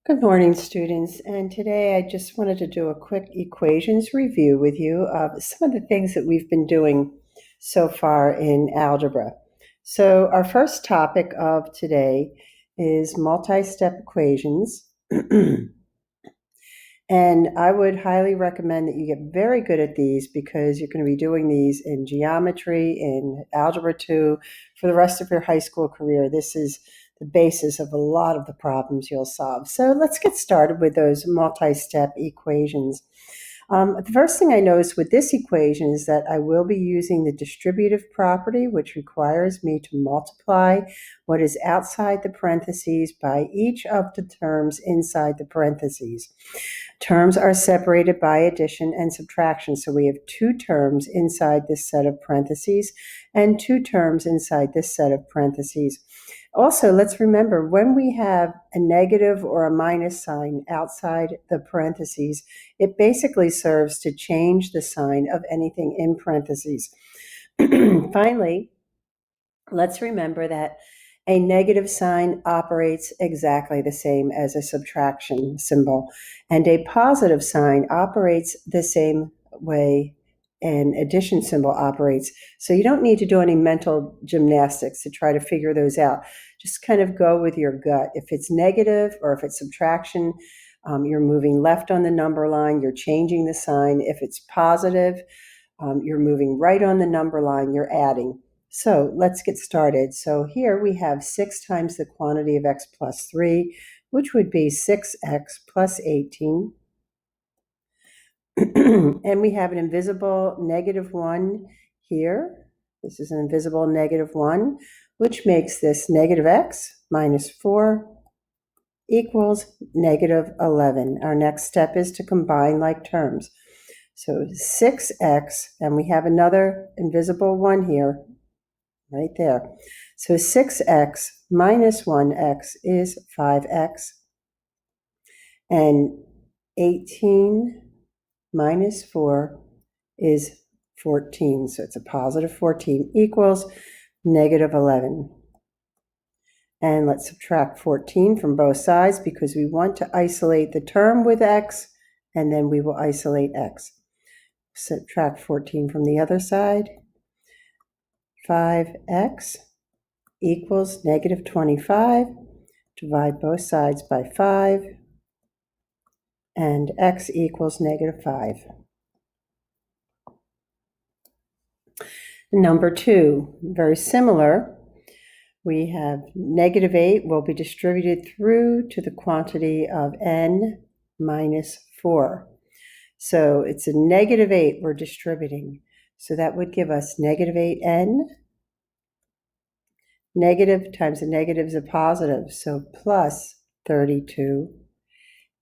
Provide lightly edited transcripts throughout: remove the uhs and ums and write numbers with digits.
Good morning, students. And today I just wanted to do a quick equations review with you of some of the things that we've been doing so far in algebra. So our first topic of today is multi-step equations. And I would highly recommend that you get very good at these because you're going to be doing these in geometry, in Algebra 2, for the rest of your high school career. This is the basis of a lot of the problems you'll solve. So let's get started with those multi-step equations. The first thing I notice with this equation is that I will be using the distributive property, which requires me to multiply what is outside the parentheses by each of the terms inside the parentheses. Terms are separated by addition and subtraction, so we have two terms inside this set of parentheses and two terms inside this set of parentheses. Also, let's remember when we have a negative or a minus sign outside the parentheses, it basically serves to change the sign of anything in parentheses. Finally, let's remember that a negative sign operates exactly the same as a subtraction symbol, and a positive sign operates the same way an addition symbol operates. So you don't need to do any mental gymnastics to try to figure those out. Just kind of go with your gut. If it's negative or if it's subtraction, you're moving left on the number line, you're changing the sign. If it's positive, you're moving right on the number line, you're adding. So let's get started. So here we have 6 times the quantity of x plus 3, which would be 6x plus 18. And we have an invisible negative 1 here. This is an invisible negative 1, which makes this negative x minus 4 equals negative 11. Our next step is to combine like terms. So 6x, and we have another invisible 1 here, right there. So 6x minus 1x is 5x. And 18 minus 4 is 14. So it's a positive 14 equals negative 11. And let's subtract 14 from both sides because we want to isolate the term with x, and then we will isolate x. Subtract 14 from the other side. 5x equals negative 25. Divide both sides by 5. And x equals negative 5. Number 2, very similar. We have negative 8 will be distributed through to the quantity of n minus 4. So it's a negative 8 we're distributing. So that would give us negative 8n. Negative times a negative is a positive. So plus 32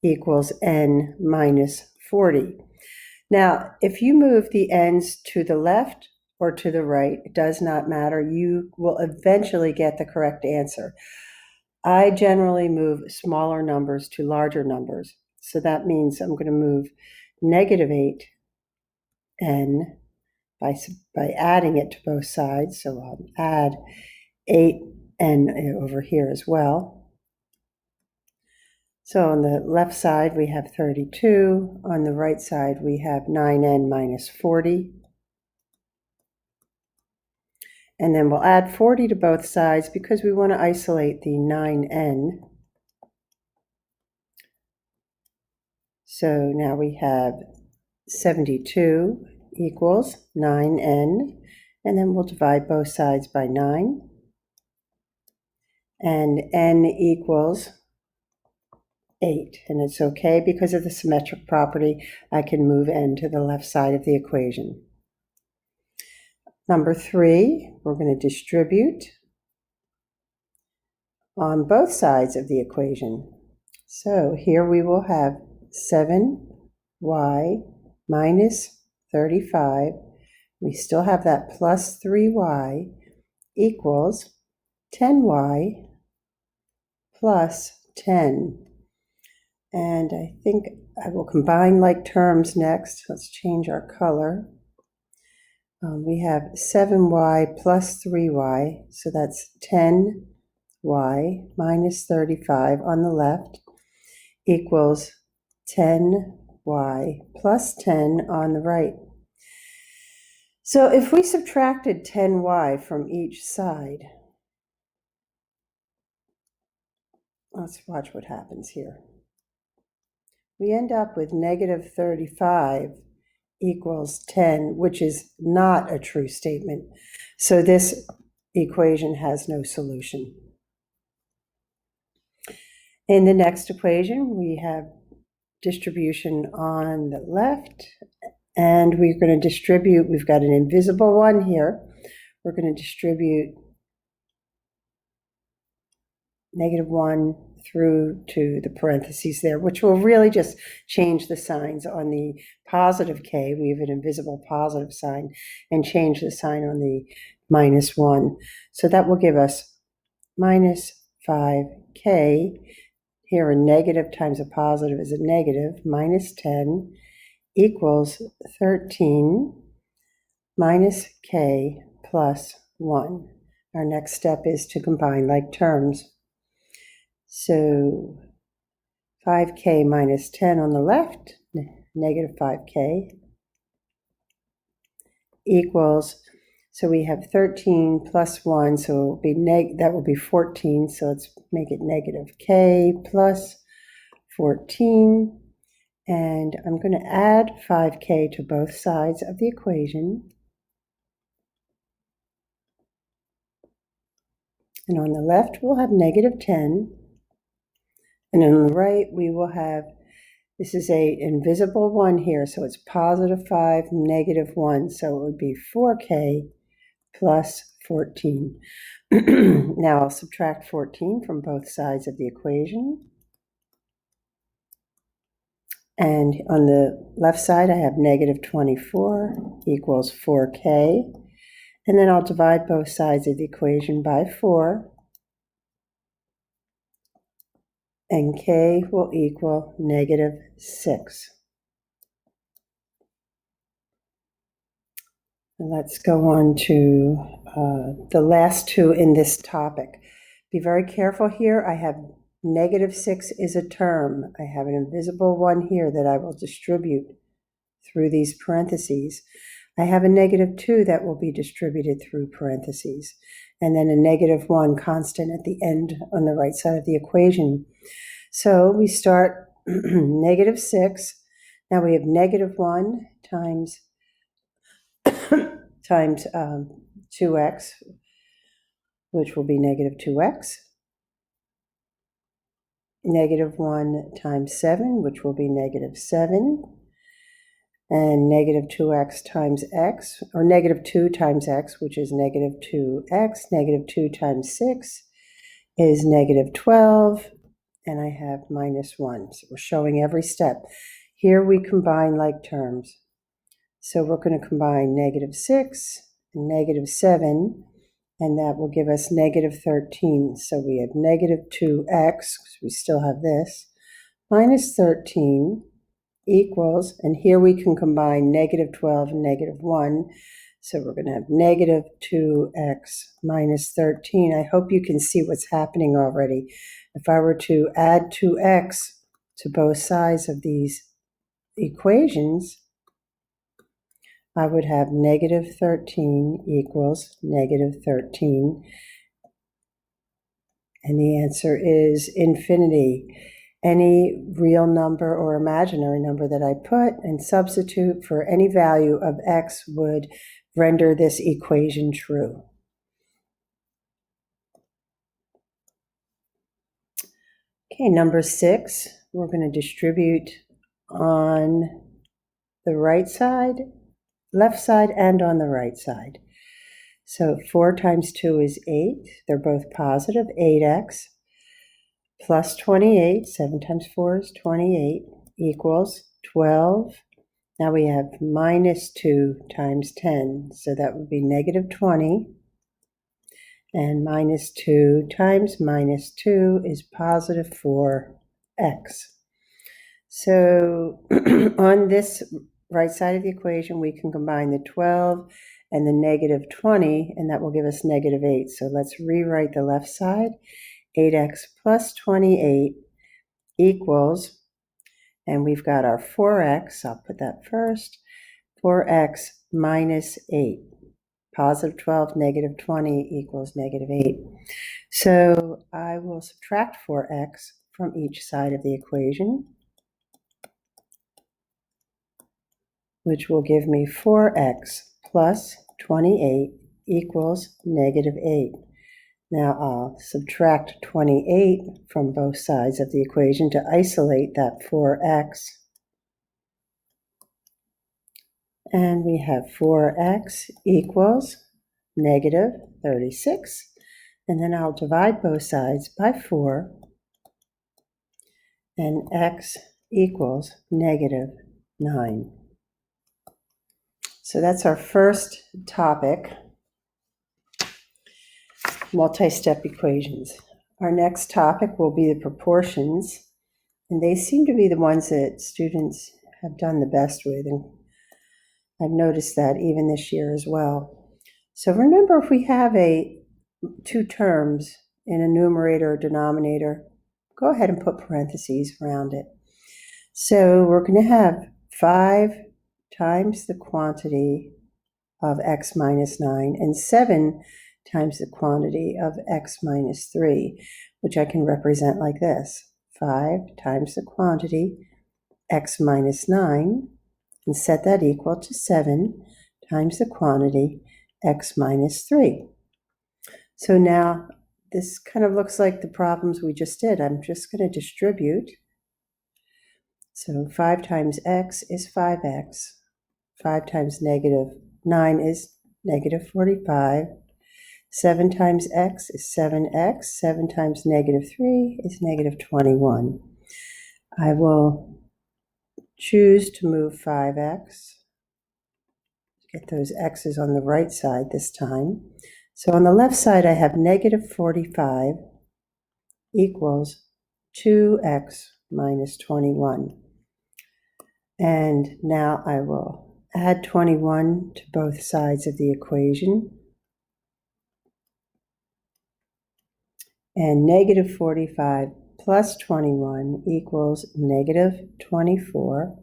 equals n minus 40. Now, if you move the n's to the left or to the right, it does not matter. You will eventually get the correct answer. I generally move smaller numbers to larger numbers. So that means I'm going to move negative 8n by adding it to both sides. So I'll add 8n over here as well. So on the left side, we have 32. On the right side, we have 9n minus 40. And then we'll add 40 to both sides because we want to isolate the 9n. So now we have 72 equals 9n. And then we'll divide both sides by 9. And n equals 8. And it's okay because of the symmetric property. I can move n to the left side of the equation. Number 3, we're going to distribute on both sides of the equation. So here we will have 7y minus 35. We still have that plus 3y equals 10y plus 10. And I think I will combine like terms next. Let's change our color. We have 7y plus 3y, so that's 10y minus 35 on the left, equals 10y plus 10 on the right. So if we subtracted 10y from each side, let's watch what happens here. We end up with negative 35 equals 10, which is not a true statement. So this equation has no solution. In the next equation, we have distribution on the left, and we're going to distribute, we've got an invisible one here. We're going to distribute -1 through to the parentheses there, which will really just change the signs. On the positive k, we have an invisible positive sign, and change the sign on the -1. So that will give us minus 5k. Here a negative times a positive is a negative, minus 10 equals 13 minus k plus 1. Our next step is to combine like terms. So 5k minus 10 on the left, negative 5k, equals, so we have 13 plus 1, so it'll be that will be 14, so let's make it negative k plus 14, and I'm going to add 5k to both sides of the equation. And on the left, we'll have negative 10, and on the right, we will have, this is a invisible 1 here, so it's positive 5, negative 1, so it would be 4k plus 14. Now I'll subtract 14 from both sides of the equation. And on the left side, I have negative 24 equals 4k. And then I'll divide both sides of the equation by 4. And k will equal negative 6. And let's go on to the last two in this topic. Be very careful here. I have negative 6 is a term. I have an invisible 1 here that I will distribute through these parentheses. I have a negative 2 that will be distributed through parentheses, and then a negative 1 constant at the end on the right side of the equation. So we start negative 6. Now we have negative 1 times 2x, which will be negative 2x. Negative 1 times 7, which will be negative 7. And negative 2x times x, or negative 2 times x, which is negative 2x. Negative 2 times 6 is negative 12. And I have minus 1. So we're showing every step. Here we combine like terms. So we're going to combine negative 6 and negative 7, and that will give us negative 13. So we have negative 2x, because we still have this, minus 13 equals, and here we can combine negative 12 and negative 1. So we're going to have negative 2x minus 13. I hope you can see what's happening already. If I were to add 2x to both sides of these equations, I would have negative 13 equals negative 13. And the answer is infinity. Any real number or imaginary number that I put and substitute for any value of x would render this equation true. Okay, number 6, we're going to distribute on the right side, left side, and on the right side. So 4 times 2 is 8. They're both positive, 8x. Plus 28, 7 times 4 is 28, equals 12. Now we have minus 2 times 10, so that would be negative 20. And minus 2 times minus 2 is positive 4x. So on this right side of the equation, we can combine the 12 and the negative 20, and that will give us negative 8. So let's rewrite the left side. 8x plus 28 equals And we've got our 4x, I'll put that first, 4x minus 8. Positive 12, negative 20 equals negative 8. So I will subtract 4x from each side of the equation, which will give me 4x plus 28 equals negative 8. Now I'll subtract 28 from both sides of the equation to isolate that 4x. And we have 4x equals negative 36. And then I'll divide both sides by 4. And x equals negative 9. So that's our first topic, multi-step equations. Our next topic will be the proportions, and they seem to be the ones that students have done the best with, and I've noticed that even this year as well. So remember, if we have two terms in a numerator or denominator, go ahead and put parentheses around it. So we're going to have 5 times the quantity of x minus 9 and 7 times the quantity of x minus 3, which I can represent like this. 5 times the quantity x minus 9, and set that equal to 7 times the quantity x minus 3. So now this kind of looks like the problems we just did. I'm just going to distribute. So 5 times x is 5x. 5 times negative 9 is negative 45. 7 times x is 7x. 7 times negative 3 is negative 21. I will choose to move 5x. Get those x's on the right side this time. So on the left side, I have negative 45 equals 2x minus 21. And now I will add 21 to both sides of the equation. And negative 45 plus 21 equals negative 24.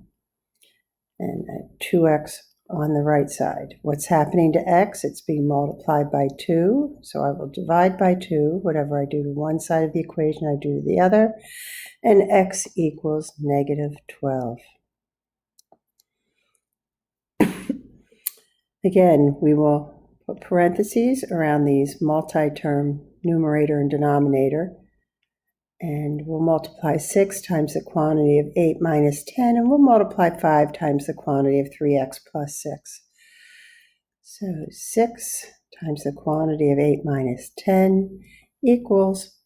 And 2x on the right side. What's happening to x? It's being multiplied by 2. So I will divide by 2. Whatever I do to one side of the equation, I do to the other. And x equals negative 12. Again, we will put parentheses around these multi-term numerator and denominator. And we'll multiply 6 times the quantity of 8 minus 10, and we'll multiply 5 times the quantity of 3x plus 6. So 6 times the quantity of 8 minus 10 equals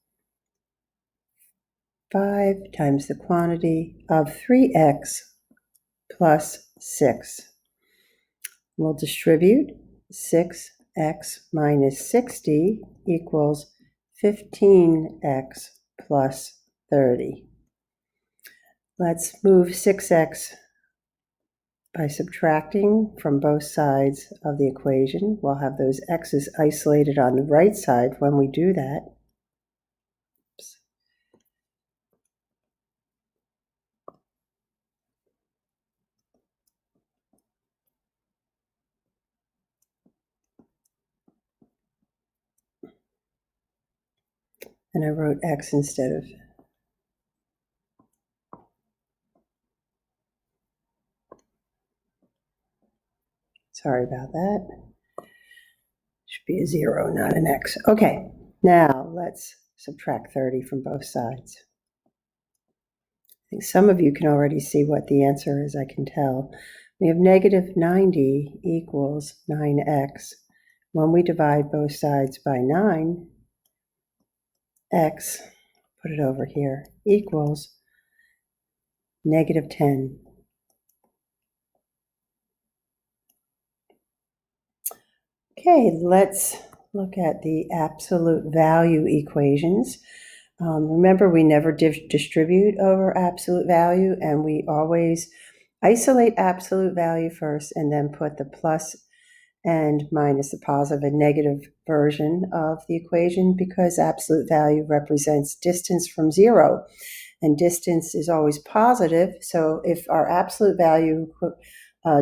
5 times the quantity of 3x plus 6. We'll distribute 6x minus 60 equals 15x plus 30. Let's move 6x by subtracting from both sides of the equation. We'll have those x's isolated on the right side when we do that. Oops. And I wrote x instead of sorry about that. Should be a 0, not an x. Okay, now let's subtract 30 from both sides. I think some of you can already see what the answer is, I can tell. We have negative 90 equals 9x. When we divide both sides by 9, x, put it over here, equals negative 10. Okay, let's look at the absolute value equations. Remember, we never distribute over absolute value, and we always isolate absolute value first and then put the plus and minus, the positive and negative version of the equation, because absolute value represents distance from 0. and distance is always positive. So if our absolute value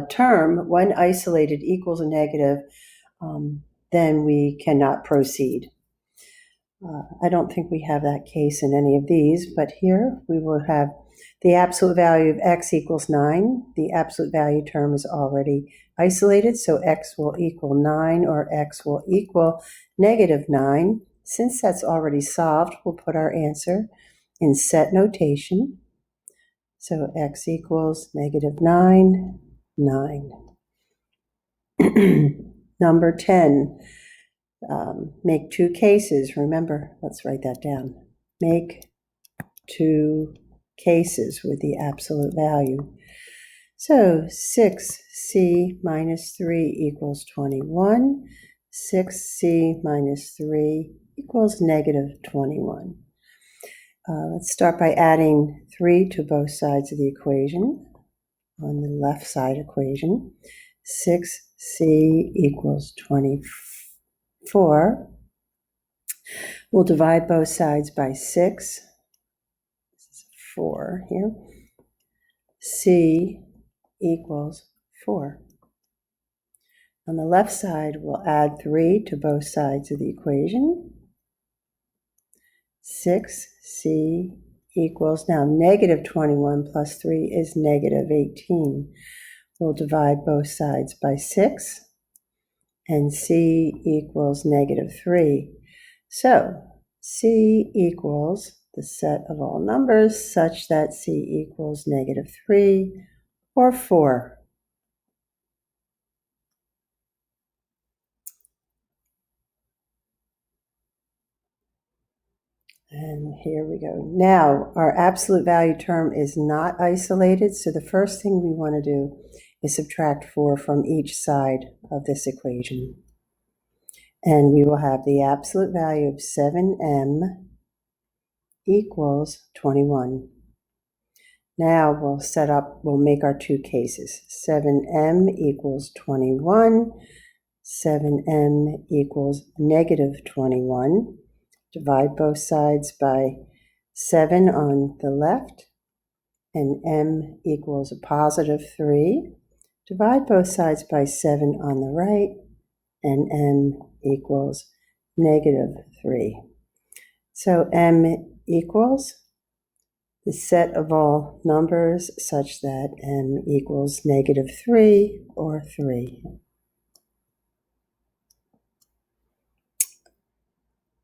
term, when isolated, equals a negative, then we cannot proceed. I don't think we have that case in any of these, but here we will have the absolute value of x equals 9. The absolute value term is already isolated, so x will equal 9 or x will equal negative 9. Since that's already solved, we'll put our answer in set notation. So x equals negative 9, 9. Number 10. Make two cases. Remember, let's write that down. Make two cases with the absolute value. So 6c minus 3 equals 21. 6c minus 3 equals negative 21. Let's start by adding 3 to both sides of the equation. On the left side equation, 6c equals 24. We'll divide both sides by 6. This is 4 here. C equals 4. On the left side, we'll add 3 to both sides of the equation. 6c equals, now negative 21 plus 3 is negative 18. We'll divide both sides by 6, and c equals negative 3. So c equals the set of all numbers such that c equals negative 3 or 4. And here we go. Now, our absolute value term is not isolated, so the first thing we want to do is subtract 4 from each side of this equation. And we will have the absolute value of 7m equals 21. Now we'll make our two cases. 7m equals 21. 7m equals negative 21. Divide both sides by 7 on the left, and m equals a positive 3. Divide both sides by 7 on the right, and m equals negative 3. So m equals the set of all numbers such that m equals negative 3 or 3.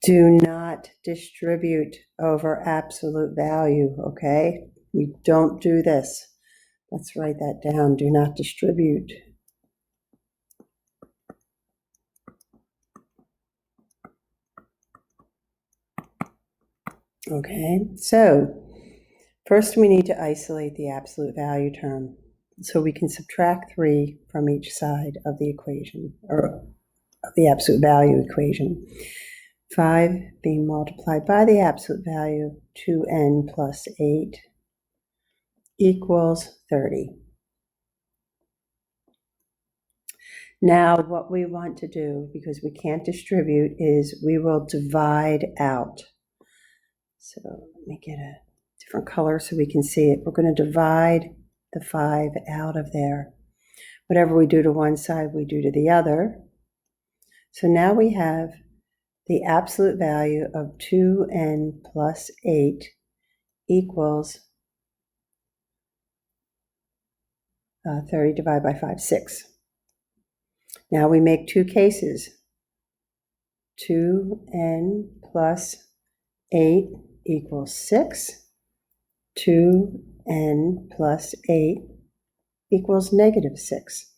Do not distribute over absolute value, okay? We don't do this. Let's write that down. Do not distribute. Okay, so first we need to isolate the absolute value term so we can subtract 3 from each side of the equation, or of the absolute value equation. 5 being multiplied by the absolute value of 2n plus 8 equals 30. Now what we want to do, because we can't distribute, is we will divide out. So let me get a different color so we can see it. We're going to divide the 5 out of there. Whatever we do to one side, we do to the other. So now we have the absolute value of 2n plus 8 equals 30 divided by 5, 6. Now we make two cases. 2n plus 8 equals 6. 2n plus 8 equals negative 6.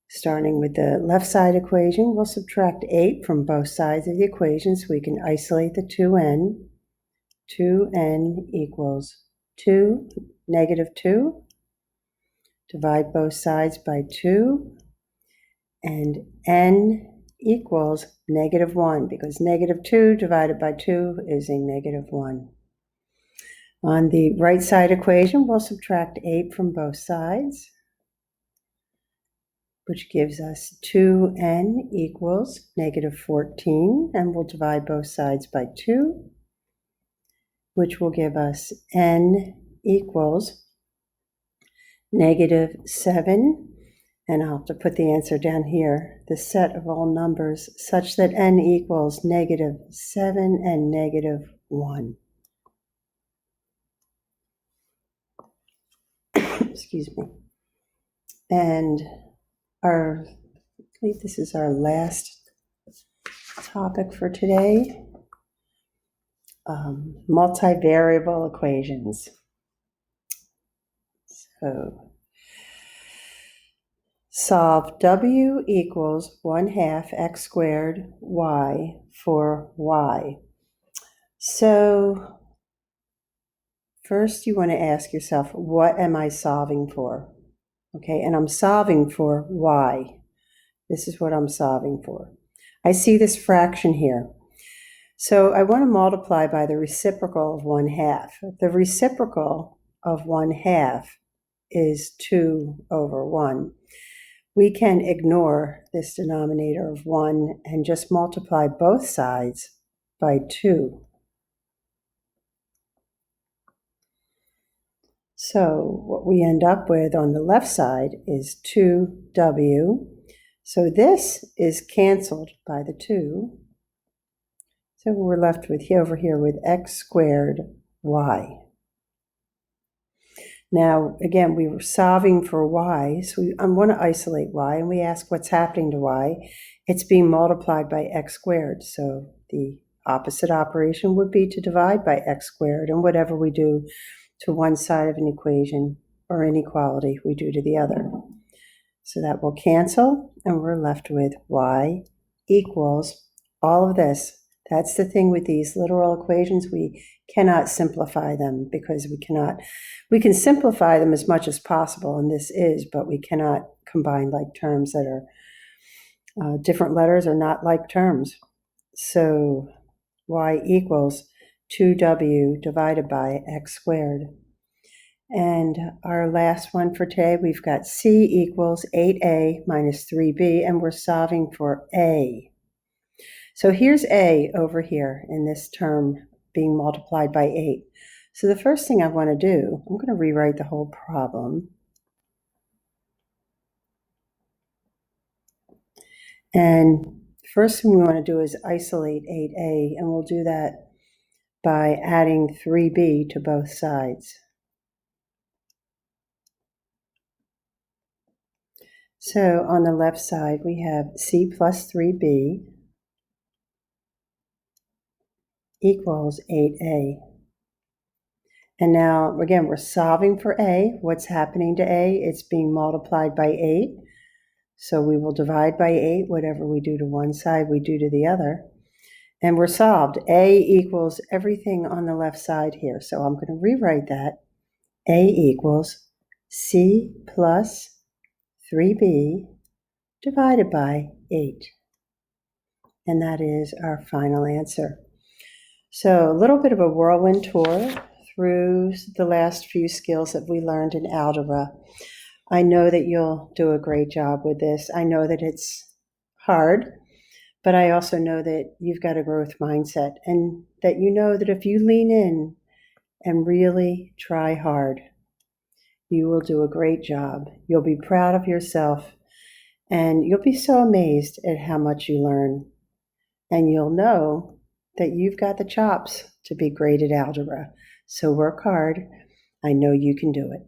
Starting with the left side equation, we'll subtract 8 from both sides of the equation so we can isolate the 2n. 2n equals 2, negative 2. Divide both sides by 2. And n equals negative 1, because negative 2 divided by 2 is a negative 1. On the right side equation, we'll subtract 8 from both sides, which gives us 2n equals negative 14, and we'll divide both sides by 2. which will give us n equals -7, and I'll have to put the answer down here, the set of all numbers such that n equals -7 and -1. Excuse me. And I believe this is our last topic for today. Multivariable equations. So solve w equals 1/2 x squared y for y. So first you want to ask yourself, what am I solving for? Okay, and I'm solving for y. This is what I'm solving for. I see this fraction here. So I want to multiply by the reciprocal of 1/2. The reciprocal of 1/2 is 2/1. We can ignore this denominator of 1 and just multiply both sides by 2. So what we end up with on the left side is 2w. So this is canceled by the 2. So we're left with over here with x squared y. Now, again, we were solving for y, so I want to isolate y, and we ask what's happening to y. It's being multiplied by x squared, so the opposite operation would be to divide by x squared, and whatever we do to one side of an equation or inequality, we do to the other. So that will cancel, and we're left with y equals all of this. That's the thing with these literal equations. We cannot simplify them because we can simplify them as much as possible, and this is, but we cannot combine like terms that are different letters are not like terms. So y equals 2w divided by x squared. And our last one for today, we've got c equals 8a minus 3b, and we're solving for a. So here's a over here in this term being multiplied by 8. So the first thing I want to do, I'm going to rewrite the whole problem. And the first thing we want to do is isolate 8a, and we'll do that by adding 3b to both sides. So on the left side, we have c plus 3b equals 8a. And now, again, we're solving for a. What's happening to a? It's being multiplied by 8. So we will divide by 8. Whatever we do to one side, we do to the other. And we're solved. A equals everything on the left side here. So I'm going to rewrite that. A equals c plus 3b divided by 8. And that is our final answer. So a little bit of a whirlwind tour through the last few skills that we learned in algebra. I know that you'll do a great job with this. I know that it's hard, but I also know that you've got a growth mindset, and that you know that if you lean in and really try hard, you will do a great job. You'll be proud of yourself, and you'll be so amazed at how much you learn. And you'll know that you've got the chops to be great at algebra. So work hard. I know you can do it.